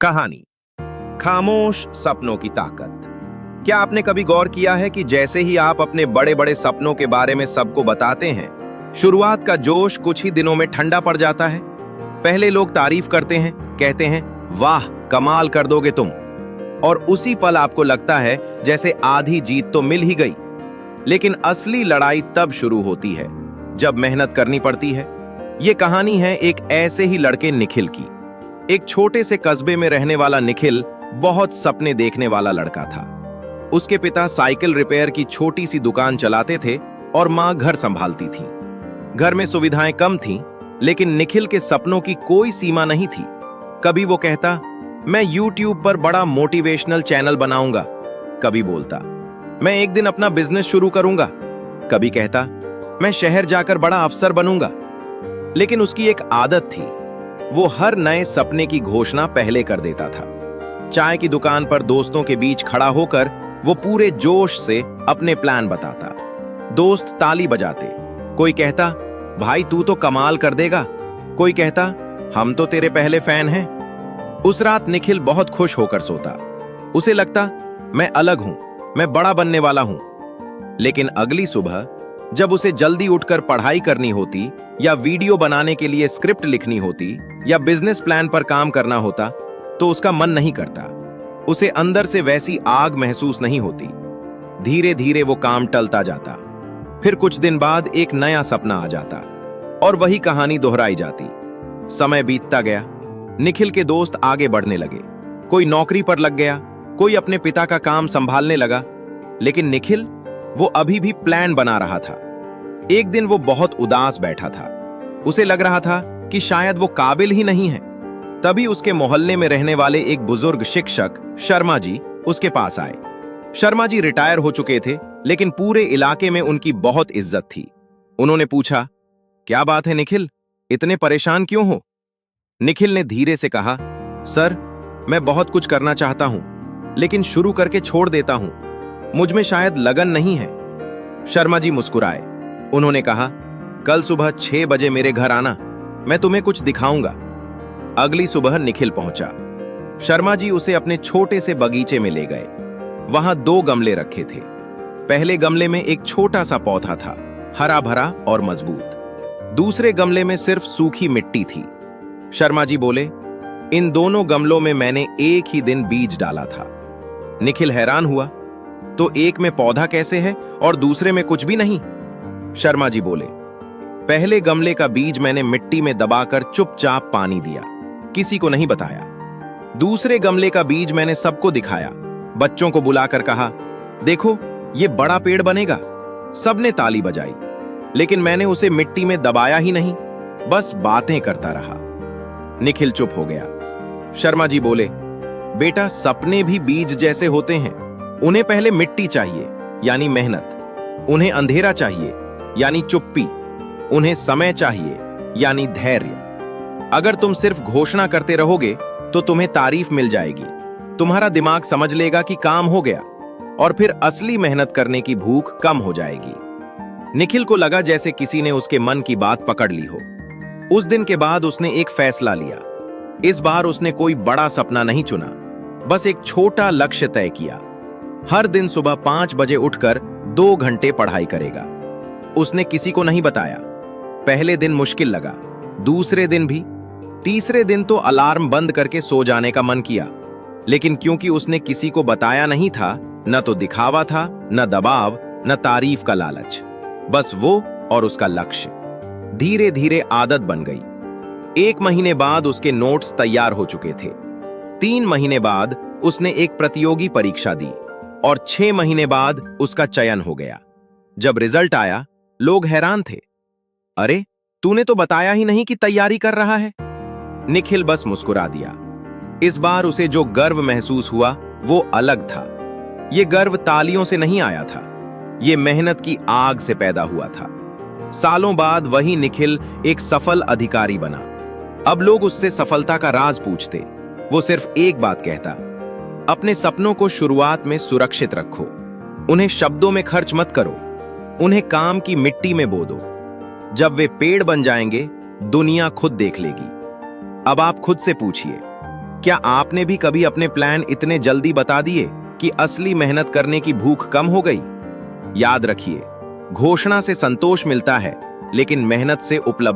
कहानी खामोश सपनों की ताकत। क्या आपने कभी गौर किया है कि जैसे ही आप अपने बड़े बड़े सपनों के बारे में सबको बताते हैं, शुरुआत का जोश कुछ ही दिनों में ठंडा पड़ जाता है। पहले लोग तारीफ करते हैं, कहते हैं वाह कमाल कर दोगे तुम, और उसी पल आपको लगता है जैसे आधी जीत तो मिल ही गई। लेकिन असली लड़ाई तब शुरू होती है जब मेहनत करनी पड़ती है। ये कहानी है एक ऐसे ही लड़के निखिल की। एक छोटे से कस्बे में रहने वाला निखिल बहुत सपने देखने वाला लड़का था। उसके पिता साइकिल रिपेयर की छोटी सी दुकान चलाते थे और मां घर संभालती थी। घर में सुविधाएं कम थीं, लेकिन निखिल के सपनों की कोई सीमा नहीं थी। कभी वो कहता मैं YouTube पर बड़ा मोटिवेशनल चैनल बनाऊंगा, कभी बोलता मैं एक दिन अपना बिजनेस शुरू करूंगा, कभी कहता मैं शहर जाकर बड़ा अफसर बनूंगा। लेकिन उसकी एक आदत थी, वो हर नए सपने की घोषणा पहले कर देता था। चाय की दुकान पर दोस्तों के बीच खड़ा होकर वो पूरे जोश से अपने प्लान बताता। दोस्त ताली बजाते, कोई कहता भाई तू तो कमाल कर देगा, कोई कहता हम तो तेरे पहले फैन हैं। उस रात निखिल बहुत खुश होकर सोता। उसे लगता मैं अलग हूं, मैं बड़ा बनने वाला हूं। लेकिन अगली सुबह जब उसे जल्दी उठकर पढ़ाई करनी होती, या वीडियो बनाने के लिए स्क्रिप्ट लिखनी होती, या बिजनेस प्लान पर काम करना होता, तो उसका मन नहीं करता। उसे अंदर से वैसी आग महसूस नहीं होती। धीरे धीरे वो काम टलता जाता। फिर कुछ दिन बाद एक नया सपना आ जाता और वही कहानी दोहराई जाती। समय बीतता गया। निखिल के दोस्त आगे बढ़ने लगे। कोई नौकरी पर लग गया, कोई अपने पिता का काम संभालने लगा। लेकिन निखिल वो अभी भी प्लान बना रहा था। एक दिन वो बहुत उदास बैठा था। उसे लग रहा था कि शायद वो काबिल ही नहीं है। तभी उसके मोहल्ले में रहने वाले एक बुजुर्ग शिक्षक शर्मा जी उसके पास आए। शर्मा जी रिटायर हो चुके थे, लेकिन पूरे इलाके में उनकी बहुत इज्जत थी। उन्होंने पूछा क्या बात है निखिल, इतने परेशान क्यों हो? निखिल ने धीरे से कहा सर, मैं बहुत कुछ करना चाहता हूं, लेकिन शुरू करके छोड़ देता हूं। मुझ में शायद लगन नहीं है। शर्मा जी मुस्कुराए। उन्होंने कहा कल सुबह 6 बजे मेरे घर आना, मैं तुम्हें कुछ दिखाऊंगा। अगली सुबह निखिल पहुंचा। शर्मा जी उसे अपने छोटे से बगीचे में ले गए। वहां 2 गमले रखे थे। पहले गमले में एक छोटा सा पौधा था, हरा भरा और मजबूत। दूसरे गमले में सिर्फ सूखी मिट्टी थी। शर्मा जी बोले इन दोनों गमलों में मैंने एक ही दिन बीज डाला था। निखिल हैरान हुआ, तो एक में पौधा कैसे है और दूसरे में कुछ भी नहीं? शर्मा जी बोले पहले गमले का बीज मैंने मिट्टी में दबाकर चुपचाप पानी दिया, किसी को नहीं बताया। दूसरे गमले का बीज मैंने सबको दिखाया, बच्चों को बुलाकर कहा देखो ये बड़ा पेड़ बनेगा। सबने ताली बजाई, लेकिन मैंने उसे मिट्टी में दबाया ही नहीं, बस बातें करता रहा। निखिल चुप हो गया। शर्मा जी बोले बेटा, सपने भी बीज जैसे होते हैं। उन्हें पहले मिट्टी चाहिए, यानी मेहनत। उन्हें अंधेरा चाहिए, यानी चुप्पी। उन्हें समय चाहिए, यानी धैर्य। अगर तुम सिर्फ घोषणा करते रहोगे तो तुम्हें तारीफ मिल जाएगी, तुम्हारा दिमाग समझ लेगा कि काम हो गया, और फिर असली मेहनत करने की भूख कम हो जाएगी। निखिल को लगा जैसे किसी ने उसके मन की बात पकड़ ली हो। उस दिन के बाद उसने एक फैसला लिया। इस बार उसने कोई बड़ा सपना नहीं चुना, बस एक छोटा लक्ष्य तय किया। हर दिन सुबह 5 बजे उठकर 2 घंटे पढ़ाई करेगा। उसने किसी को नहीं बताया। पहले दिन मुश्किल लगा, दूसरे दिन भी, तीसरे दिन तो अलार्म बंद करके सो जाने का मन किया। लेकिन क्योंकि उसने किसी को बताया नहीं था, न तो दिखावा था, न दबाव, न तारीफ का लालच, बस वो और उसका लक्ष्य। धीरे धीरे आदत बन गई। 1 महीने बाद उसके नोट्स तैयार हो चुके थे। 3 महीने बाद उसने एक प्रतियोगी परीक्षा दी और 6 महीने बाद उसका चयन हो गया। जब रिजल्ट आया, लोग हैरान थे। अरे, तूने तो बताया ही नहीं कि तैयारी कर रहा है। निखिल बस मुस्कुरा दिया। इस बार उसे जो गर्व महसूस हुआ वो अलग था। ये गर्व तालियों से नहीं आया था, ये मेहनत की आग से पैदा हुआ था। सालों बाद वही निखिल एक सफल अधिकारी बना। अब लोग उससे सफलता का राज पूछते। वो सिर्फ एक बात कहता, अपने सपनों को शुरुआत में सुरक्षित रखो, उन्हें शब्दों में खर्च मत करो, उन्हें काम की मिट्टी में बो दो। जब वे पेड़ बन जाएंगे, दुनिया खुद देख लेगी। अब आप खुद से पूछिए, क्या आपने भी कभी अपने प्लान इतने जल्दी बता दिए कि असली मेहनत करने की भूख कम हो गई? याद रखिए, घोषणा से संतोष मिलता है, लेकिन मेहनत से उपलब्ध